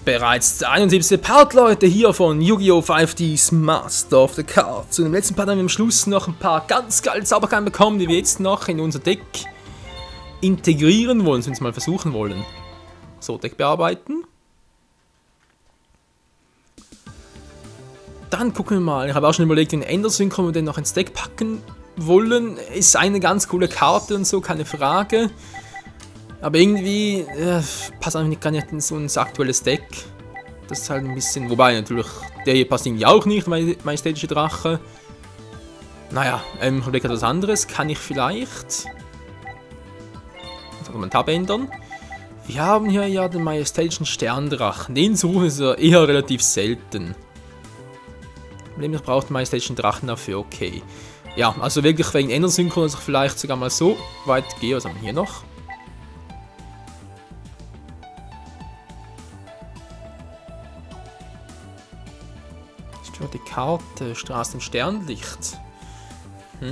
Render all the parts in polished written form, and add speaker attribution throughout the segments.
Speaker 1: Bereits der 71. Part, Leute, hier von Yu-Gi-Oh! 5D's Master of the Card. Zu dem letzten Part haben wir am Schluss noch ein paar ganz geile Zauberkarten bekommen, die wir jetzt noch in unser Deck integrieren wollen, wenn wir es mal versuchen wollen. So, Deck bearbeiten. Dann gucken wir mal, ich habe auch schon überlegt, den Ender-Synchron wir den noch ins Deck packen wollen. Ist eine ganz coole Karte und so, keine Frage. Aber irgendwie passt einfach gar nicht in so ein aktuelles Deck. Das ist halt ein bisschen, wobei natürlich, der hier passt irgendwie auch nicht, Majestätische Drache. Naja, ich überlege etwas anderes, kann ich vielleicht... Also mal Tab ändern. Wir haben hier ja den Majestätischen Sterndrachen, den suchen wir eher relativ selten. Ich brauche den Majestätischen Drachen dafür, okay. Ja, also wirklich wegen Ender-Synchron, dass ich vielleicht sogar mal so weit gehe. Was haben wir hier noch? Die Karte, Straßen im Sternlicht. Da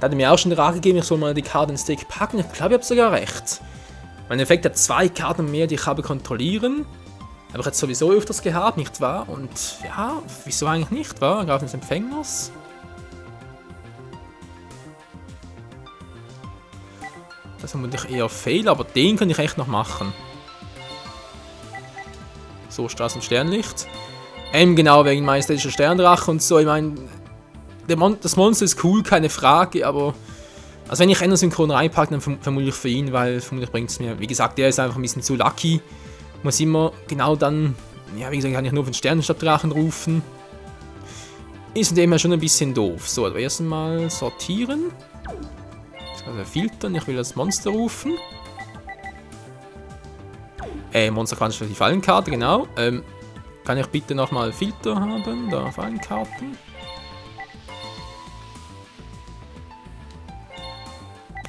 Speaker 1: hat er mir auch schon die Rat gegeben, ich soll mal die Karte ins Deck packen. Ich glaube, ich habe sogar recht. Mein Effekt hat 2 Karten mehr, die ich habe kontrollieren. Habe ich jetzt sowieso öfters gehabt, nicht wahr? Und ja, wieso eigentlich nicht, wahr? Greifen ins Empfängnis. Das ist vermutlich eher Fail, aber den kann ich echt noch machen. So, Straßen Sternlicht. Genau, wegen Majestätischer Sterndrache und so. Ich meine, das Monster ist cool, keine Frage, aber... Also wenn ich Ender-Synchron reinpacke, dann vermutlich für ihn, weil vermutlich bringt es mir... Wie gesagt, der ist einfach ein bisschen zu lucky. Muss immer genau dann... Ja, wie gesagt, kann ich nur auf den Sternenstabdrachen rufen. Ist in dem her schon ein bisschen doof. So, also erst mal sortieren. Also filtern, ich will das Monster rufen. Monster kann ich für die Fallenkarte, genau. Kann ich bitte nochmal Filter haben? Da, Fallenkarten.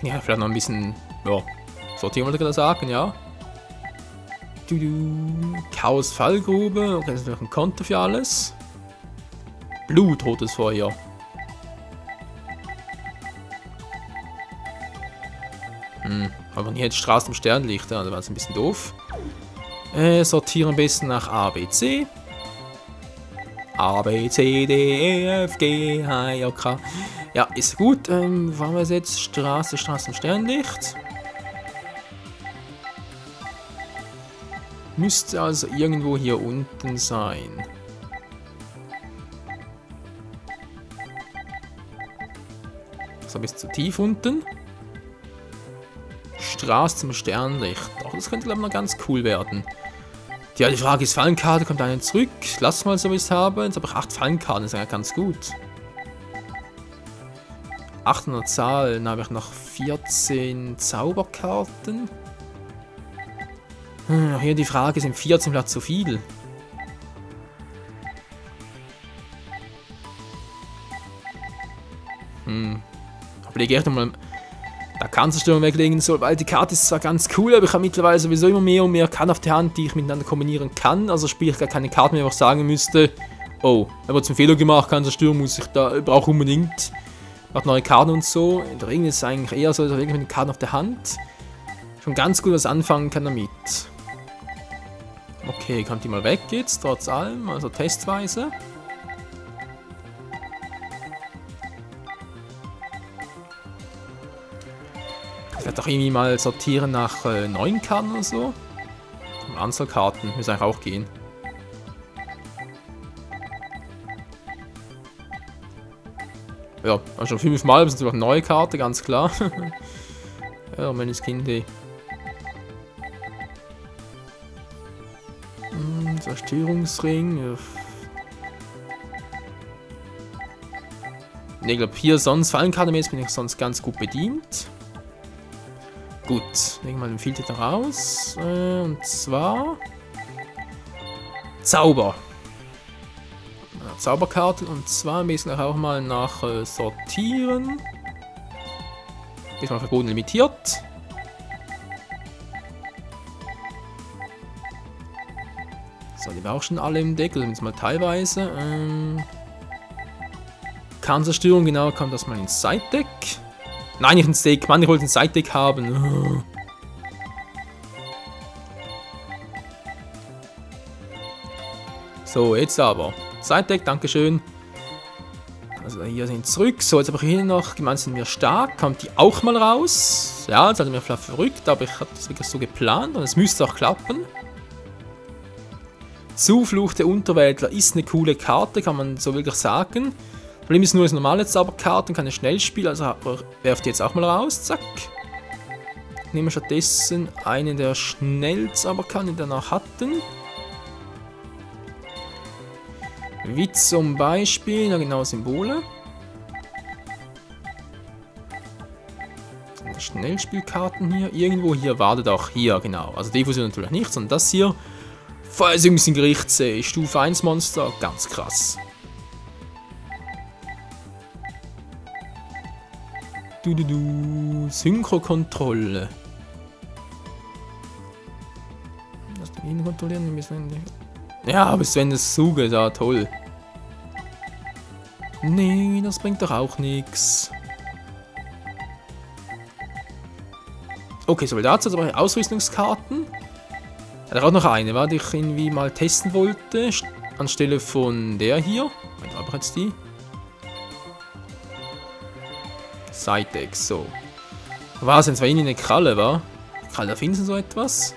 Speaker 1: Ja, vielleicht noch ein bisschen, ja, sortieren wollte ich gerade sagen, ja. Chaos Fallgrube, okay, das ist noch ein Konto für alles. Blutrotes Feuer. Aber hier jetzt Straßen im Sternlicht, ja, da war es ein bisschen doof. Sortieren am besten nach A, B, C. A, B, C, D, E, F, G, H, I, J, K. Ja, ist gut. Wo haben wir jetzt? Straße im Sternlicht. Müsste also irgendwo hier unten sein. So ein bisschen zu tief unten. Straße zum Sternlicht. Doch, das könnte, glaube ich, noch ganz cool werden. Ja, die Frage ist, Fallenkarte, kommt eine zurück? Lass mal so, wie ich es habe. Jetzt habe ich 8 Fallenkarten, das ist ja ganz gut. 800 Zahl, dann habe ich noch 14 Zauberkarten. Hier die Frage, sind 14 vielleicht zu viel? Überlege ich nochmal... Da Kanzerstörung weglegen soll, weil die Karte ist zwar ganz cool, aber ich habe mittlerweile sowieso immer mehr und mehr Karten auf der Hand, die ich miteinander kombinieren kann. Also spiele ich gar keine Karten mehr, wo ich sagen müsste, oh, er hat einen Fehler gemacht, Kanzerstörung muss ich da, brauche unbedingt noch neue Karten und so. In der Regel ist es eigentlich eher so, dass ich mit den Karten auf der Hand schon ganz gut was anfangen kann damit. Okay, kommt die mal weg jetzt, trotz allem, also testweise. Ich werde doch irgendwie mal sortieren nach neuen Karten oder so. Anzahl Karten müssen eigentlich auch gehen. Ja, also schon 5-mal sind es noch eine neue Karte, ganz klar. Ja, meines Kindes. Zerstörungsring. Ja. Ne, ich glaube hier sonst Fallenkartenmäßig bin ich sonst ganz gut bedient. Gut, legen wir mal den Filter da raus. Und zwar... Zauber. Zauberkarte. Und zwar ein bisschen auch mal nach Sortieren. Bisschen verboten limitiert. So, die war auch schon alle im Deck. Also jetzt mal teilweise. Kanzerstörung, genau, kommt das mal ins Side-Deck. Nein, nicht ins Deck. Mann, ich wollte ein Side-Deck haben. So, jetzt aber. Side-Deck, dankeschön. Also hier sind zurück. So, jetzt habe ich hier noch gemeint, sind wir stark. Kommt die auch mal raus? Ja, jetzt hat er mir vielleicht verrückt, aber ich habe das wirklich so geplant und es müsste auch klappen. Zuflucht der Unterweltler ist eine coole Karte, kann man so wirklich sagen. Problem ist nur, es ist normale Zauberkarten, keine Schnellspiel, also werft die jetzt auch mal raus. Zack. Nehmen wir stattdessen eine der Schnellzauberkarten, die wir noch hatten. Wie zum Beispiel, ja genau, Symbole. Schnellspielkarten hier. Irgendwo hier wartet auch hier, genau. Also Diffusion natürlich nicht, sondern das hier. Feuersüngsengerichtssee, Stufe 1 Monster, ganz krass. Synchrokontrolle. Lass den ihn kontrollieren, ein bisschen. Ja, aber wenn das zugeht, ja toll. Nee, das bringt doch auch nichts. Okay, so viel dazu, jetzt aber Ausrüstungskarten. Hat er auch noch eine, war die ich irgendwie mal testen wollte, anstelle von der hier. Ich habe jetzt die. Side-Deck, so. War es denn zwar eine Kralle, war? Kralle, da finden Sie so etwas?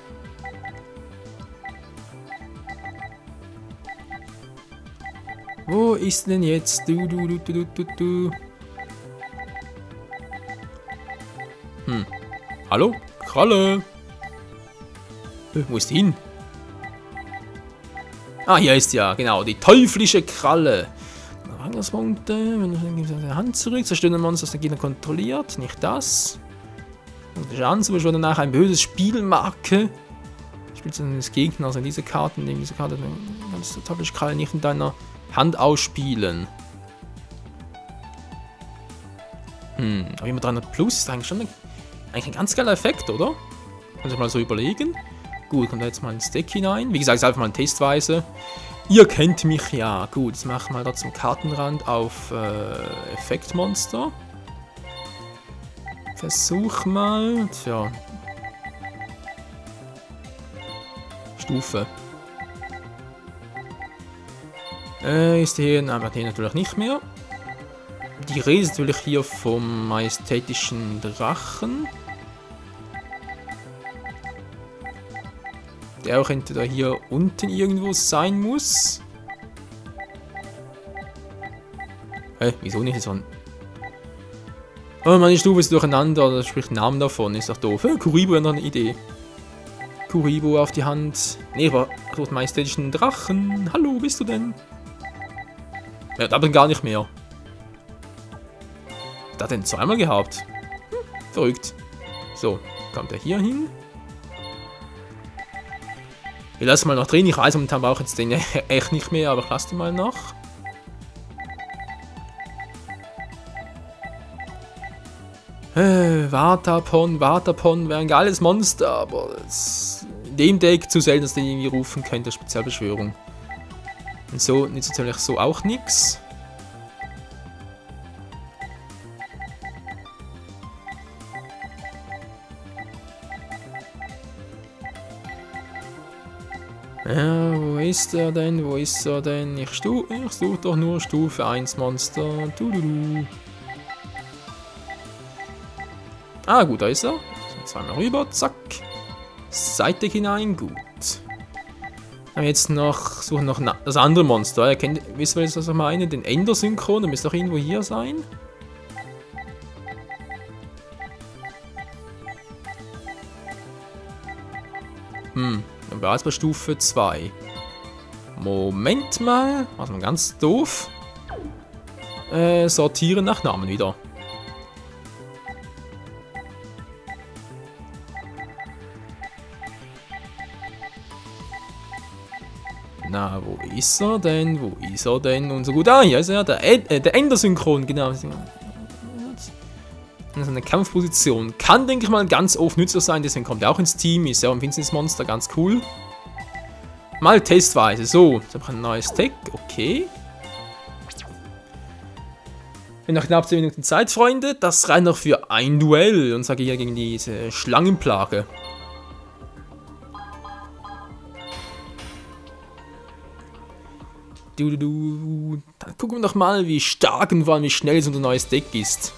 Speaker 1: Wo ist denn jetzt? Hallo? Kralle? Wo ist die hin? Ah, hier ist ja, genau, die teuflische Kralle. Angriffspunkte, wenn du seine Hand zurück, zerstören ein Monster, das der Gegner kontrolliert, nicht das. Und der Schaden schon danach ein böses Spielmarke. Spielst du dann des Gegners, also diese Karten, neben diese Karte, kannst du teuflische Kralle nicht in deiner Hand ausspielen. Aber immer 300 Plus ist eigentlich schon eigentlich ein ganz geiler Effekt, oder? Kann ich mal so überlegen. Gut, kommt da jetzt mal ins Deck hinein. Wie gesagt, ist einfach mal testweise. Ihr kennt mich ja. Gut, jetzt machen wir da zum Kartenrand auf Effektmonster. Versuch mal. Tja. Stufe. Ist hier. Nein, hat hier natürlich nicht mehr. Die Rede ist natürlich hier vom majestätischen Drachen. Der auch entweder hier unten irgendwo sein muss. Hä, wieso nicht so ein... Oh, meine Stufe ist durcheinander, da spricht Namen davon, ist doch doof. Kuribo hat noch eine Idee. Kuribo auf die Hand. Nee, aber den majestätischen Drachen. Hallo, wo bist du denn? Ja, aber gar nicht mehr. Da hat er den zweimal gehabt. Verrückt. So, kommt er hier hin. Wir lassen mal noch drin. Ich weiß, momentan brauche ich jetzt den echt nicht mehr, aber ich lasse den mal noch. Vatapon wäre ein geiles Monster, aber in dem Deck zu selten, dass den irgendwie rufen könnte, Spezialbeschwörung. Und so nützt natürlich so auch nichts. Ja, wo ist er denn? Wo ist er denn? Ich suche doch nur Stufe 1 Monster. Ah, gut, da ist er. Zweimal rüber, zack. Seite hinein, gut. Aber jetzt noch, suchen noch das andere Monster. Wisst ihr, was ich meine? Den Ender-Synchron, der müsste doch irgendwo hier sein. Dann war es bei Stufe 2. Moment mal. Warte mal, ganz doof. Sortieren nach Namen wieder. Na, wo ist er denn? Wo ist er denn? Und so gut. Ah, hier ist er. Der Ender-Synchron, genau. Das ist eine Kampfposition. Kann, denke ich mal, ganz oft nützlich sein. Deswegen kommt er auch ins Team. Ist ja ein Finsternismonster. Ganz cool. Mal testweise. So, jetzt habe ich ein neues Deck. Okay. Wir haben noch knapp 10 Minuten Zeit, Freunde. Das reicht noch für ein Duell. Und sage hier gegen diese Schlangenplage. Dann gucken wir doch mal, wie stark und vor allem wie schnell unser neues Deck ist.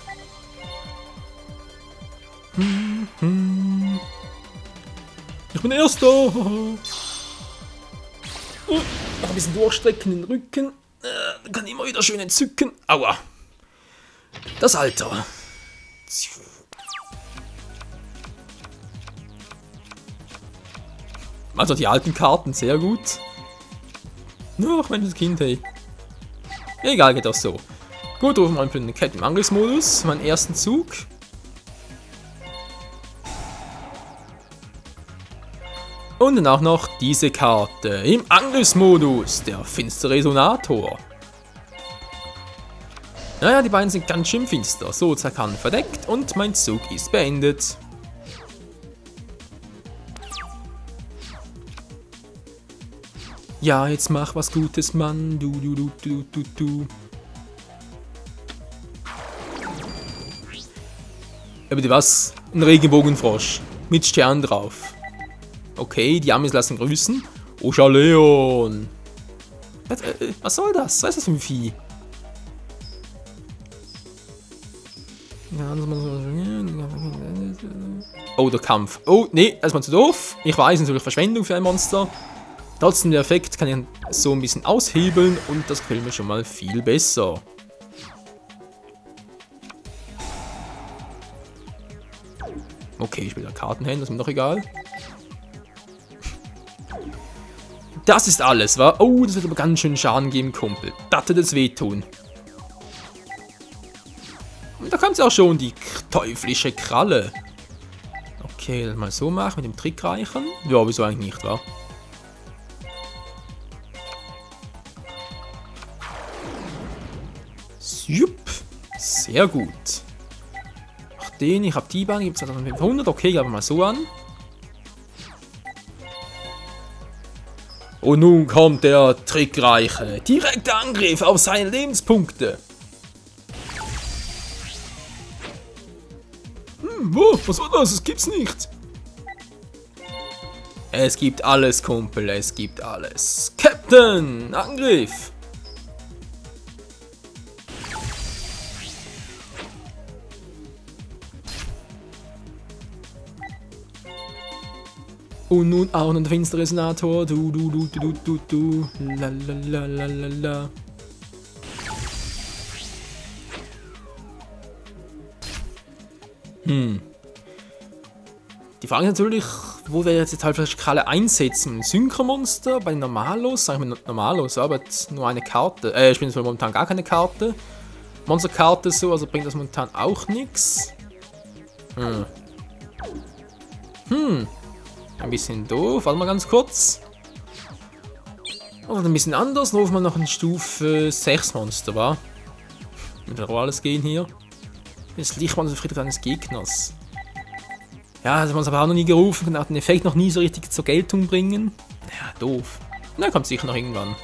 Speaker 1: Ich bin Erster. Oh, ein bisschen durchstrecken in den Rücken. Dann kann ich immer wieder schön entzücken. Aua. Das Alter. Also die alten Karten, sehr gut. Ach, Mensch, Kind, hey. Egal, geht auch so. Gut, rufen wir einfach eine Kette im Angriffsmodus. Meinen ersten Zug. Und dann auch noch diese Karte im Angriffsmodus, der finstere Resonator. Naja, die beiden sind ganz schön finster. So, Zakan verdeckt und mein Zug ist beendet. Ja, jetzt mach was Gutes, Mann. Du. Aber was? Ein Regenbogenfrosch. Mit Stern drauf. Okay, die Amis lassen grüßen. Oschaleon. Was soll das? Was ist das für ein Vieh? Oh, der Kampf. Oh, nee, erstmal zu doof. Ich weiß, natürlich Verschwendung für ein Monster. Trotzdem, der Effekt kann ich so ein bisschen aushebeln und das gefällt mir schon mal viel besser. Okay, ich will da Kartenhändler, das ist mir doch egal. Das ist alles, wa? Oh, das wird aber ganz schön Schaden geben, Kumpel. Das wird jetzt wehtun. Und da kommt es auch schon, die teuflische Kralle. Okay, dann mal so machen, mit dem Trick reichen. Ja, wieso eigentlich nicht, wa? Jupp, sehr gut. Ach den, ich habe die Bahn, gibt es 2500, okay, gehen wir mal so an. Und nun kommt der Trickreiche. Direkter Angriff auf seine Lebenspunkte. Was war das? Das gibt's nicht. Es gibt alles, Kumpel, es gibt alles. Captain, Angriff. Und nun auch ein finsterer Resonator. Du. La. Die Frage ist natürlich, wo wir jetzt die teuflische Kralle einsetzen? Synchromonster bei Normalos? Sag ich mal Normalos, aber nur eine Karte. Ich bin jetzt momentan gar keine Karte. Monsterkarte so, also bringt das momentan auch nichts. Ein bisschen doof, warte mal ganz kurz. Oder ein bisschen anders, rufen wir noch ein Stufe 6 Monster, wa? Mit der alles gehen hier. Das Lichtmonster Friedhof eines Gegners. Ja, das haben wir uns aber auch noch nie gerufen, kann auch den Effekt noch nie so richtig zur Geltung bringen. Ja, doof. Na, kommt sicher noch irgendwann.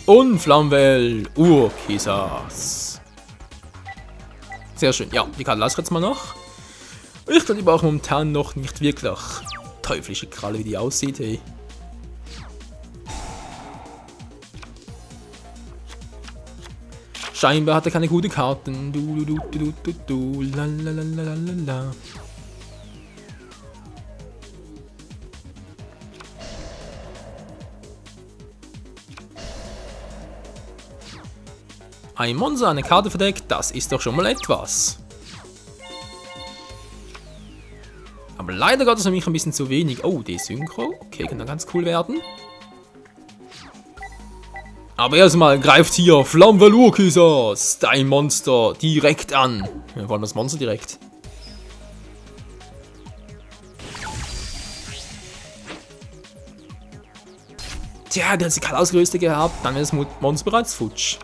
Speaker 1: Und Flamwell Urkisas. Sehr schön. Ja, die Karte lasse ich jetzt mal noch. Ich glaube, die brauchen momentan noch nicht wirklich teuflische Kralle, wie die aussieht, hey. Scheinbar hat er keine guten Karten. La. Ein Monster, eine Karte verdeckt, das ist doch schon mal etwas. Aber leider geht es für mich ein bisschen zu wenig. Oh, die Synchro. Okay, kann dann ganz cool werden. Aber erstmal greift hier Flamwell Urkisas, dein Monster, direkt an. Wir wollen das Monster direkt. Tja, der hat die Karte ausgerüstet gehabt, dann ist das Monster bereits futsch.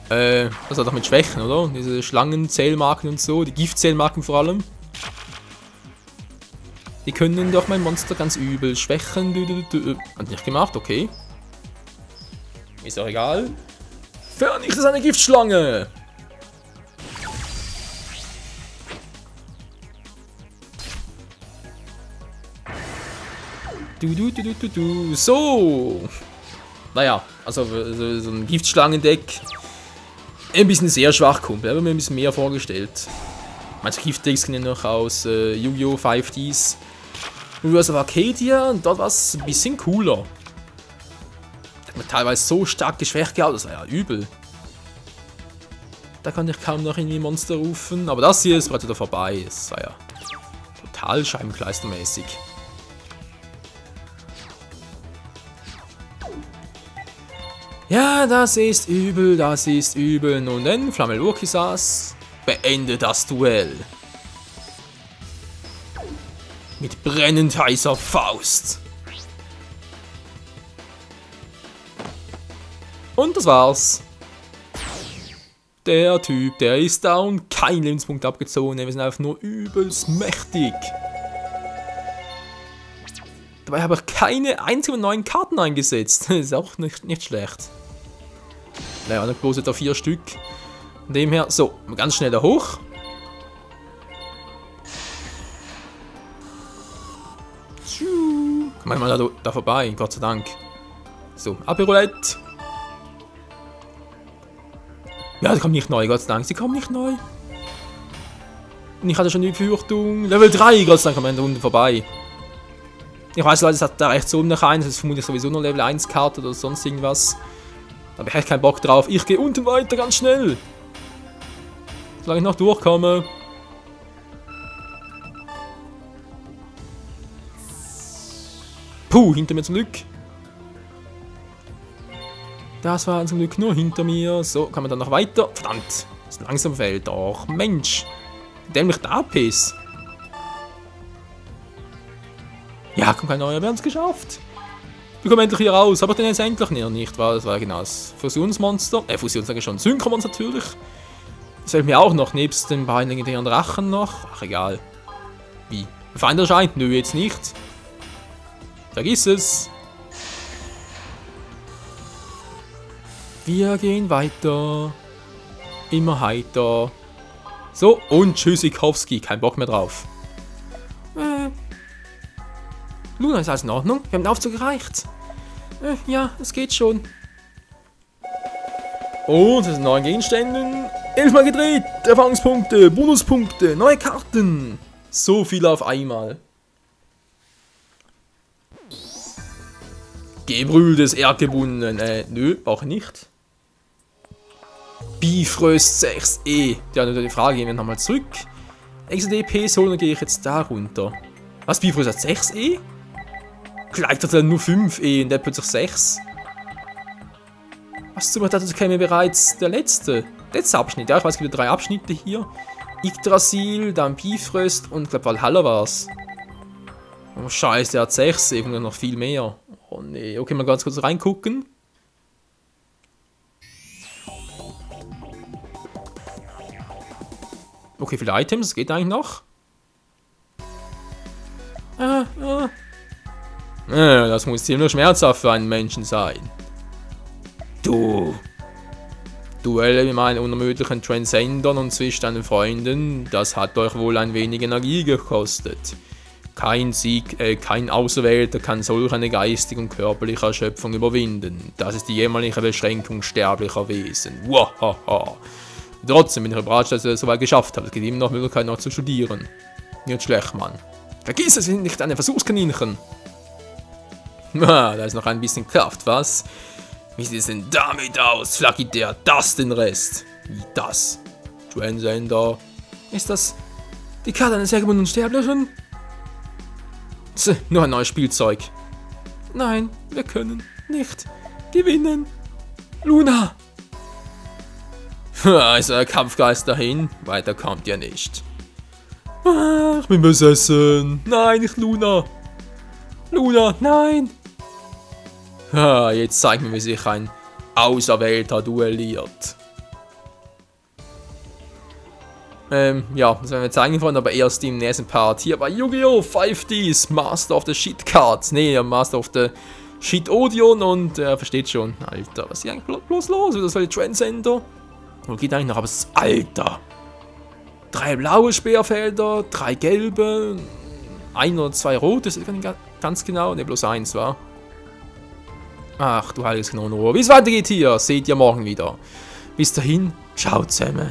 Speaker 1: Das hat doch mit Schwächen, oder? Diese Schlangenzählmarken und so, die Giftzählmarken vor allem. Die können doch mein Monster ganz übel schwächen. Hat nicht gemacht, okay. Ist auch egal. Vernichte seine Giftschlange! So! Naja, also so ein Giftschlangendeck. Ein bisschen sehr schwach kommt, aber mir ein bisschen mehr vorgestellt. Manche Giftdecks kennen noch aus Yu-Gi-Oh! 5Ds. Universe of Arcadia und dort war es ein bisschen cooler. Hat man teilweise so stark geschwächt gehabt, das war ja übel. Da konnte ich kaum noch irgendwie Monster rufen, aber das hier ist gerade wieder vorbei. Das war ja total scheibenkleistermäßig. Ja, das ist übel, das ist übel. Nun denn, Flammelurkisas, beende das Duell. Mit brennend heißer Faust. Und das war's. Der Typ, der ist down, kein Lebenspunkt abgezogen, wir sind einfach nur übelst mächtig. Dabei habe ich keine einzigen neuen Karten eingesetzt. Das ist auch nicht schlecht. Naja, dann bloß etwa 4 Stück. Von dem her, so, ganz schnell da hoch. Kommen wir mal da vorbei, Gott sei Dank. So, Aperolette. Ja, sie kommt nicht neu, Gott sei Dank. Sie kommt nicht neu. Und ich hatte schon die Befürchtung. Level 3, Gott sei Dank, kommen wir da unten vorbei. Ich weiß, Leute, es hat da rechts oben noch eins. Das ist vermutlich sowieso noch Level 1 Karte oder sonst irgendwas. Da habe ich echt keinen Bock drauf. Ich gehe unten weiter, ganz schnell. Solange ich noch durchkomme. Puh, hinter mir zum Glück. Das war zum Glück nur hinter mir. So, kann man dann noch weiter. Verdammt, das langsam fällt. Doch, Mensch. Dämlich der APs. Ja, komm, kein neuer, wir haben es geschafft. Wir kommen endlich hier raus, aber den jetzt endlich nicht, weil das war genau das Fusionsmonster. Fusion sage ich schon, Synchromonster natürlich. Das fällt mir auch noch, nebst den beiden legendären Drachen noch. Ach, egal. Wie? Der Feind erscheint? Nö, jetzt nicht. Vergiss es. Wir gehen weiter. Immer heiter. So, und Tschüssikowski, kein Bock mehr drauf. Luna, ist alles in Ordnung? Wir haben den Aufzug erreicht. Ja, es geht schon. Und das sind neue Gegenstände. 11 Mal gedreht. Erfahrungspunkte, Bonuspunkte, neue Karten. So viel auf einmal. Gebrüll des Erdgebundenen. Nö, brauche ich nicht. Bifröst 6E. Ja, nur die Frage, gehen wir nochmal zurück. XDP holen, dann gehe ich jetzt da runter. Was, Bifröst hat 6E? Vielleicht hat er nur 5E und der plötzlich 6. Was zum Beispiel, das käme bereits der letzte Abschnitt. Ja, ich weiß, es gibt 3 Abschnitte hier. Yggdrasil, dann Bifröst und ich glaube Valhalla war es. Oh scheiße, der hat 6E und noch viel mehr. Oh nee, okay, mal ganz kurz reingucken. Okay, viele Items, das geht eigentlich noch. Das muss ziemlich schmerzhaft für einen Menschen sein. Duelle mit meinen unermüdlichen Transcendern und zwischen deinen Freunden, das hat euch wohl ein wenig Energie gekostet. Kein Auserwählter kann solch eine geistige und körperliche Erschöpfung überwinden. Das ist die jämmerliche Beschränkung sterblicher Wesen. Wahaha. Trotzdem bin ich überrascht, dass ihr es so weit geschafft habt. Es gibt immer noch Möglichkeit, noch zu studieren. Nicht schlecht, Mann. Vergiss es, wir sind nicht eine Versuchskaninchen. Da ist noch ein bisschen Kraft, was? Wie sieht es denn damit aus? Flaggt der das den Rest? Wie das? Transcender. Ist das die Karte eines hergebundenen Sterblichen? Nur ein neues Spielzeug. Nein, wir können nicht gewinnen. Luna! Ist euer Kampfgeist dahin? Weiter kommt ihr nicht. Ich bin besessen. Nein, nicht Luna. Luna, nein. Jetzt zeigt mir, wie sich ein Auserwählter duelliert. Ja, das werden wir zeigen von, aber erst im nächsten Part hier bei Yu-Gi-Oh! 5Ds, Master of the Shit Cards. Nee, Master of the Shit Odeon und er versteht schon. Alter, was ist hier eigentlich bloß los? Das soll die Transcender? Wo geht eigentlich noch? Aber es ist Alter. 3 blaue Speerfelder, 3 gelbe, 1 oder 2 rote, das ist nicht ganz genau. Ne, bloß 1 war. Ach du heiliges Kanonenrohr. Wie es weitergeht hier, seht ihr morgen wieder. Bis dahin, ciao zusammen.